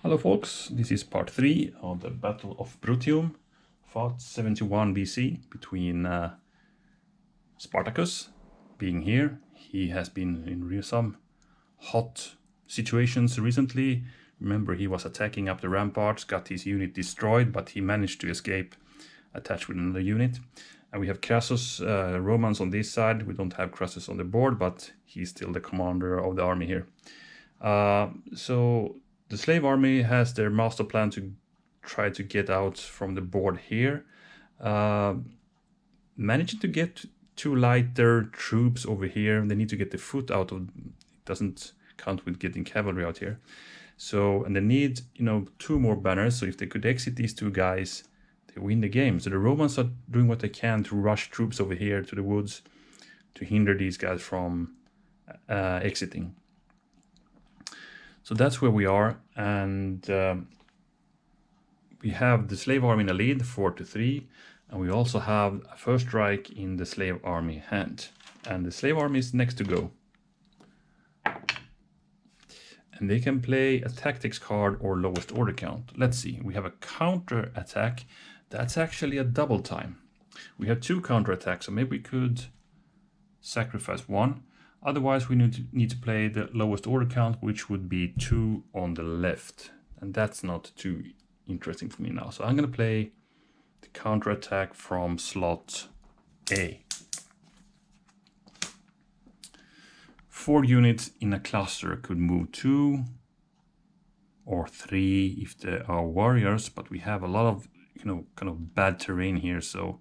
Hello folks, this is part 3 of the Battle of Bruttium, fought 71 BC between Spartacus being here. He has been in some hot situations recently. Remember, he was attacking up the ramparts, got his unit destroyed, but he managed to escape, attached with another unit. And we have Crassus, Romans on this side. We don't have Crassus on the board, but he's still the commander of the army here. So the slave army has their master plan to try to get out from the board here. Managing to get two lighter troops over here. They need to get the foot out of, it doesn't count with getting cavalry out here. So, and they need, two more banners. So if they could exit these two guys, they win the game. So the Romans are doing what they can to rush troops over here to the woods to hinder these guys from exiting. So that's where we are, and we have the slave army in the lead, 4-3, and we also have a first strike in the slave army hand. And the slave army is next to go. And they can play a tactics card or lowest order count. Let's see, we have a counter attack. That's actually a double time. We have two counter attacks, so maybe we could sacrifice one. Otherwise, we need to play the lowest order count, which would be 2 on the left. And that's not too interesting for me now. So I'm going to play the counter attack from slot A. 4 units in a cluster could move 2 or 3 if they are warriors, but we have a lot of, kind of bad terrain here. So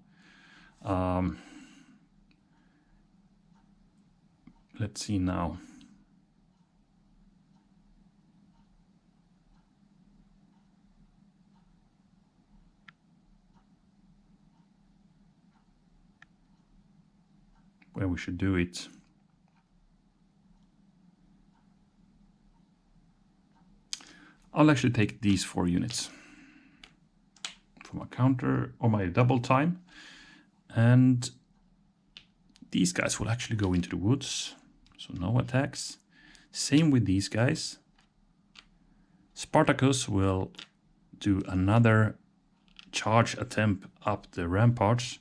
let's see now. Where we should do it. I'll actually take these 4 units for my counter or my double time. And these guys will actually go into the woods. So no attacks. Same with these guys. Spartacus will do another charge attempt up the ramparts.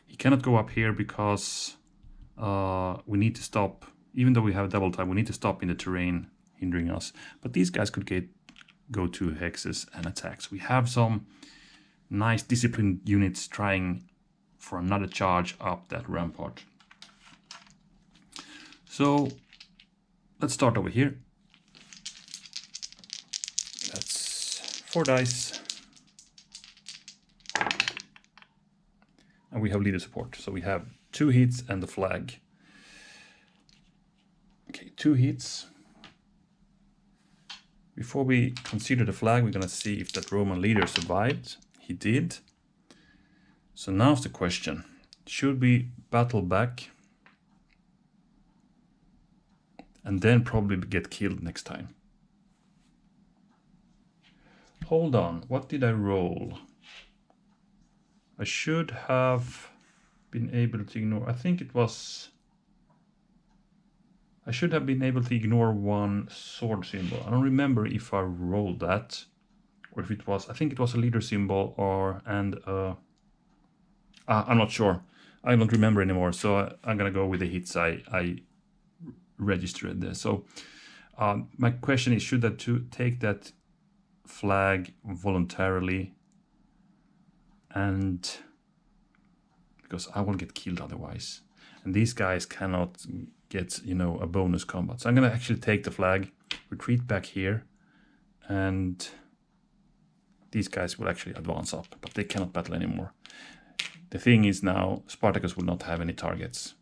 He cannot go up here because we need to stop. Even though we have double time, we need to stop in the terrain hindering us. But these guys could go to hexes and attacks. We have some nice disciplined units trying for another charge up that rampart. So let's start over here. That's 4 dice. And we have leader support. So we have 2 hits and the flag. Okay, 2 hits. Before we consider the flag, we're going to see if that Roman leader survived. He did. So now's the question. Should we battle back and then probably get killed next time? Hold on, what did I roll? I should have been able to ignore, I think it was, I should have been able to ignore 1 sword symbol. I don't remember if I rolled that or if it was, I think it was a leader symbol or, I'm not sure. I don't remember anymore. So I'm going to go with the hits I registered there. So my question is, should I take that flag voluntarily? And because I will get killed otherwise. And these guys cannot get, a bonus combat. So I'm going to actually take the flag, retreat back here, and these guys will actually advance up, but they cannot battle anymore. The thing is now, Spartacus will not have any targets.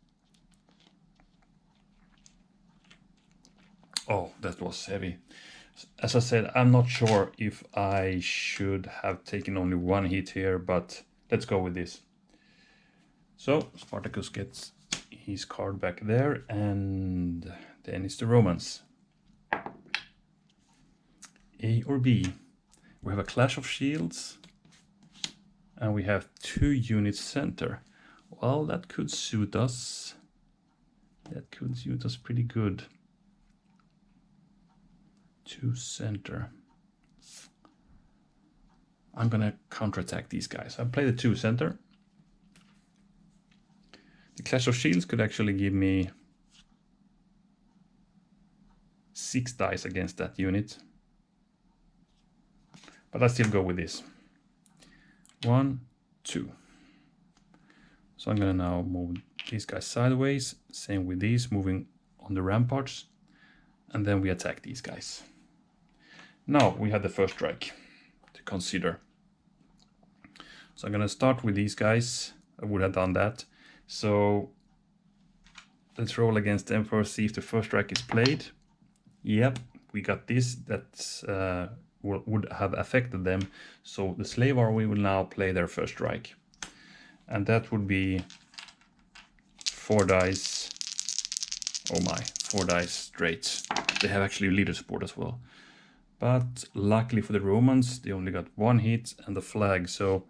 Oh, that was heavy. As I said, I'm not sure if I should have taken only 1 hit here, but let's go with this. So Spartacus gets his card back there, and then it's the Romans. A or B. We have a clash of shields, and we have 2 units center. Well, that could suit us. That could suit us pretty good. 2 center. I'm gonna counterattack these guys. I play the 2 center. The Clash of Shields could actually give me 6 dice against that unit. But I still go with this. 1, 2. So I'm gonna now move these guys sideways. Same with these, moving on the ramparts. And then we attack these guys. Now we have the first strike to consider. So I'm gonna start with these guys. I would have done that. So let's roll against them first, see if the first strike is played. Yep, we got this. That would have affected them. So the slave army will now play their first strike. And that would be 4 dice. Oh my, 4 dice straight. They have actually leader support as well. But luckily for the Romans, they only got 1 hit and the flag. So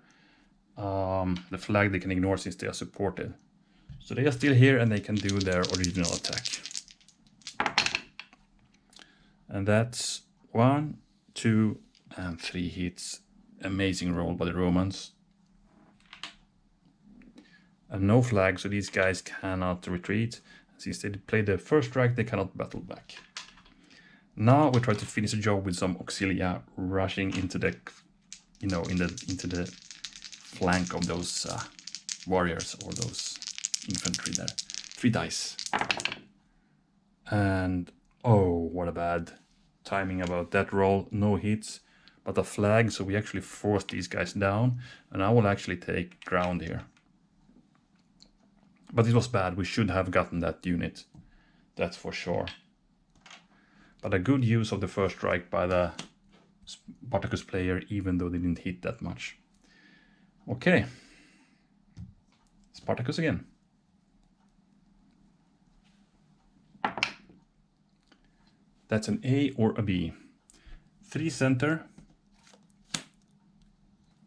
the flag they can ignore since they are supported. So they are still here and they can do their original attack. And that's 1, 2, and 3 hits. Amazing roll by the Romans. And no flag, so these guys cannot retreat. Since they played the first strike, they cannot battle back. Now we try to finish the job with some auxilia rushing into the, into the flank of those warriors or those infantry there. 3 dice. And oh, what a bad timing about that roll. No hits, but a flag, so we actually forced these guys down. And I will actually take ground here. But it was bad. We should have gotten that unit. That's for sure. But a good use of the first strike by the Spartacus player, even though they didn't hit that much. Okay. Spartacus again. That's an A or a B. 3 center.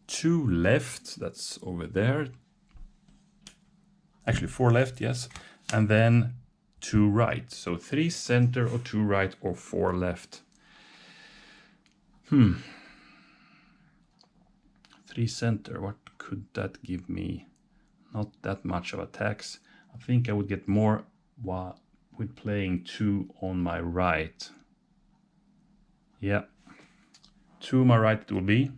2 left. That's over there. Actually 4 left, yes. And then 2 right. So 3 center or 2 right or 4 left. 3 center, what could that give me? Not that much of attacks. I think I would get more with playing 2 on my right. Yeah, 2 on my right it will be.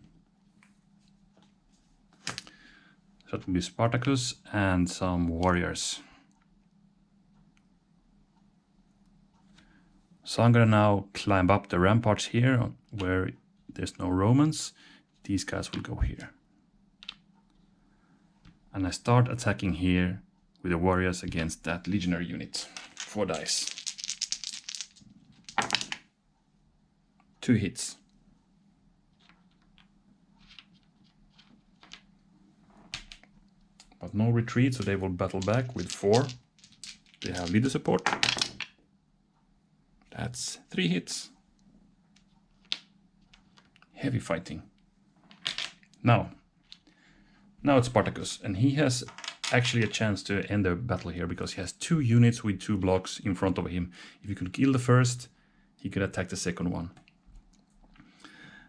So it will be Spartacus and some warriors. So I'm gonna now climb up the ramparts here where there's no Romans. These guys will go here. And I start attacking here with the warriors against that legionary unit. 4 dice. 2 hits. But no retreat, so they will battle back with 4. They have leader support. That's 3 hits. Heavy fighting. Now it's Spartacus, and he has actually a chance to end the battle here because he has 2 units with 2 blocks in front of him. If he could kill the first, he could attack the second one.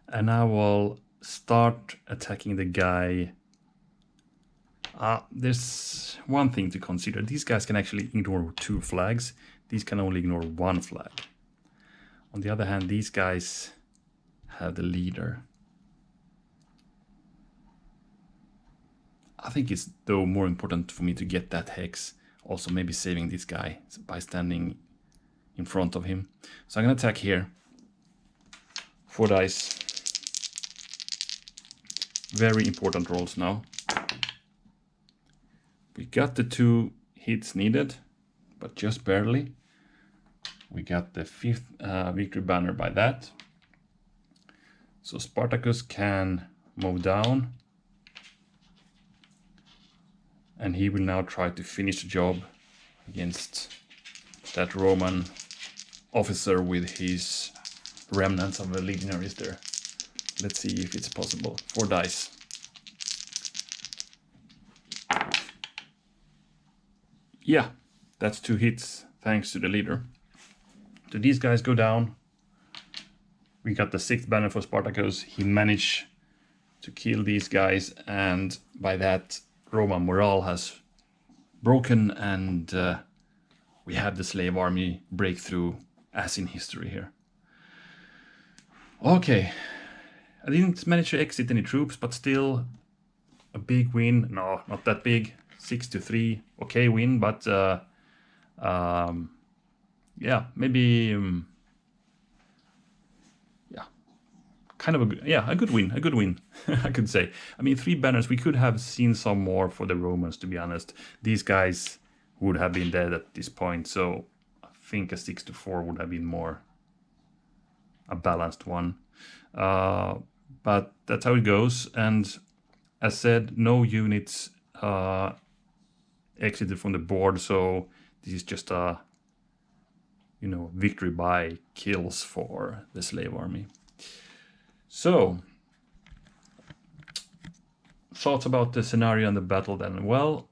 And I will start attacking the guy. There's one thing to consider. These guys can actually ignore 2 flags. These can only ignore 1 flag. On the other hand, these guys have the leader. I think it's though more important for me to get that hex. Also maybe saving this guy by standing in front of him. So I'm gonna attack here. 4 dice. Very important rolls now. We got the 2 hits needed, but just barely. We got the 5th victory banner by that. So Spartacus can move down. And he will now try to finish the job against that Roman officer with his remnants of the legionaries there. Let's see if it's possible. 4 dice. Yeah, that's 2 hits, thanks to the leader. So these guys go down. We got the 6th banner for Spartacus. He managed to kill these guys, and by that Roman morale has broken, and we have the slave army breakthrough as in history here. Okay, I didn't manage to exit any troops, but still a big win. No, not that big. 6-3, okay win, but yeah, maybe yeah, kind of a good win, I could say. I mean, 3 banners, we could have seen some more for the Romans, to be honest. These guys would have been dead at this point, so I think a 6-4 would have been more a balanced one. But that's how it goes, and as said, no units exited from the board, so this is just a, you know, victory by kills for the slave army. So, thoughts about the scenario and the battle then? Well,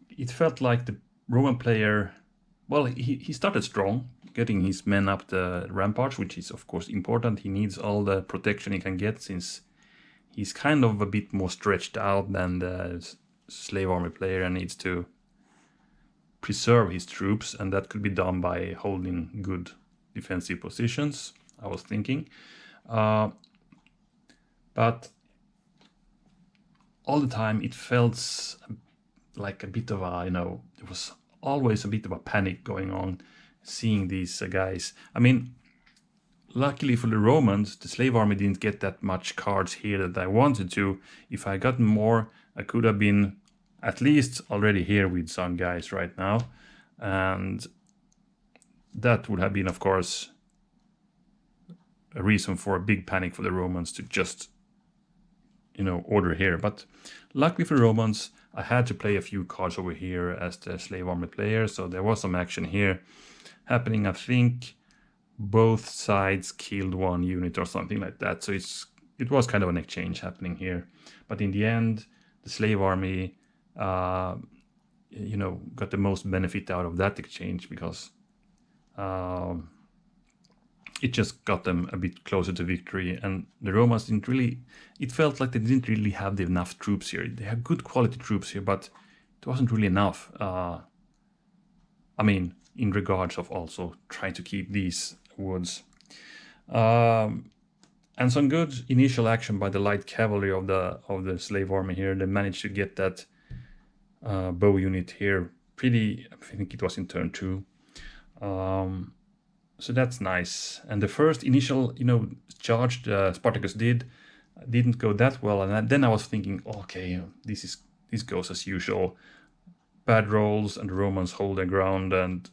it felt like the Roman player, well, he started strong, getting his men up the ramparts, which is of course important. He needs all the protection he can get, since he's kind of a bit more stretched out than the slave army player and needs to preserve his troops, and that could be done by holding good defensive positions, I was thinking. But all the time it felt like a bit of a, you know, there was always a bit of a panic going on seeing these guys. I mean, luckily for the Romans, the slave army didn't get that much cards here that I wanted to. If I got more, I could have been at least already here with some guys right now. And that would have been, of course, a reason for a big panic for the Romans to just, you know, order here. But luckily for the Romans, I had to play a few cards over here as the slave army player, so there was some action here happening. I think both sides killed 1 unit or something like that, so it was kind of an exchange happening here. But in the end, the slave army you know, got the most benefit out of that exchange, because it just got them a bit closer to victory, and the Romans didn't really, it felt like they didn't really have enough troops here. They had good quality troops here, but it wasn't really enough. I mean, in regards of also trying to keep these woods. And some good initial action by the light cavalry of the slave army here. They managed to get that bow unit here pretty, I think it was in turn 2. So that's nice. And the first initial, you know, charge Spartacus didn't go that well, and then I was thinking, okay, this goes as usual. Bad rolls, and the Romans hold their ground, and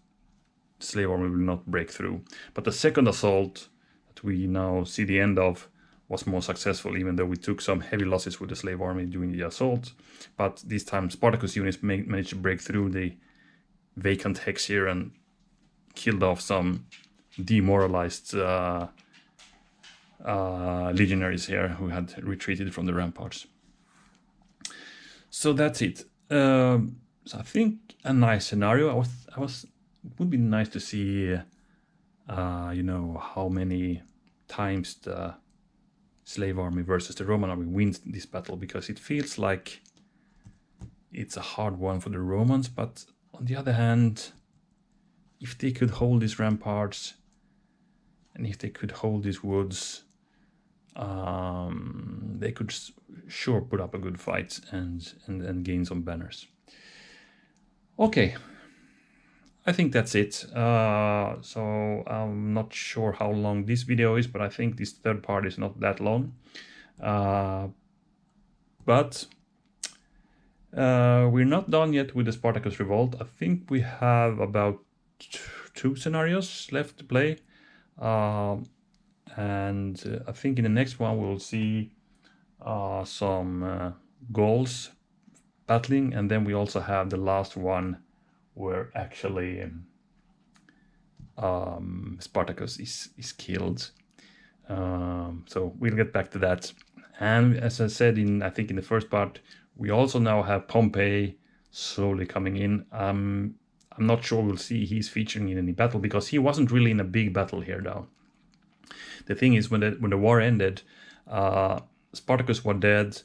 the slave army will not break through. But the second assault that we now see the end of was more successful, even though we took some heavy losses with the slave army during the assault. But this time Spartacus units managed to break through the vacant hex here and killed off some demoralized legionaries here who had retreated from the ramparts. So that's it. So I think a nice scenario. It would be nice to see, you know, how many times the slave army versus the Roman army wins this battle, because it feels like it's a hard one for the Romans. But on the other hand, if they could hold these ramparts, and if they could hold these woods, they could sure put up a good fight and gain some banners. Okay, I think that's it. So I'm not sure how long this video is, but I think this third part is not that long. But we're not done yet with the Spartacus revolt. I think we have about 2 scenarios left to play. And I think in the next one we'll see some Gauls battling, and then we also have the last one where actually Spartacus is killed. So we'll get back to that. And as I said, I think in the first part, we also now have Pompey slowly coming in. I'm not sure we'll see he's featuring in any battle, because he wasn't really in a big battle here now. The thing is, when the war ended, Spartacus was dead.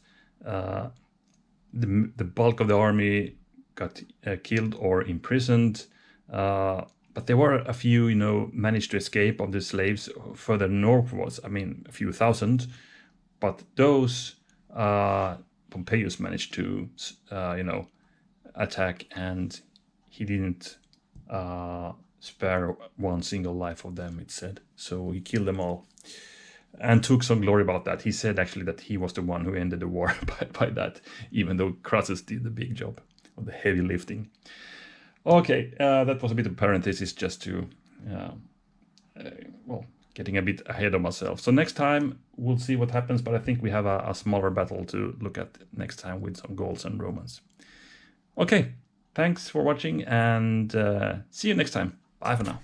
The bulk of the army got killed or imprisoned. But there were a few, managed to escape of the slaves further northwards. I mean, a few thousand. But those Pompeius managed to, attack, and he didn't spare one single life of them, it said. So he killed them all and took some glory about that. He said actually that he was the one who ended the war by that, even though Crassus did the big job of the heavy lifting. Okay, that was a bit of parenthesis just to, getting a bit ahead of myself. So next time we'll see what happens, but I think we have a smaller battle to look at next time with some Gauls and Romans. Okay, thanks for watching, and see you next time. Bye for now.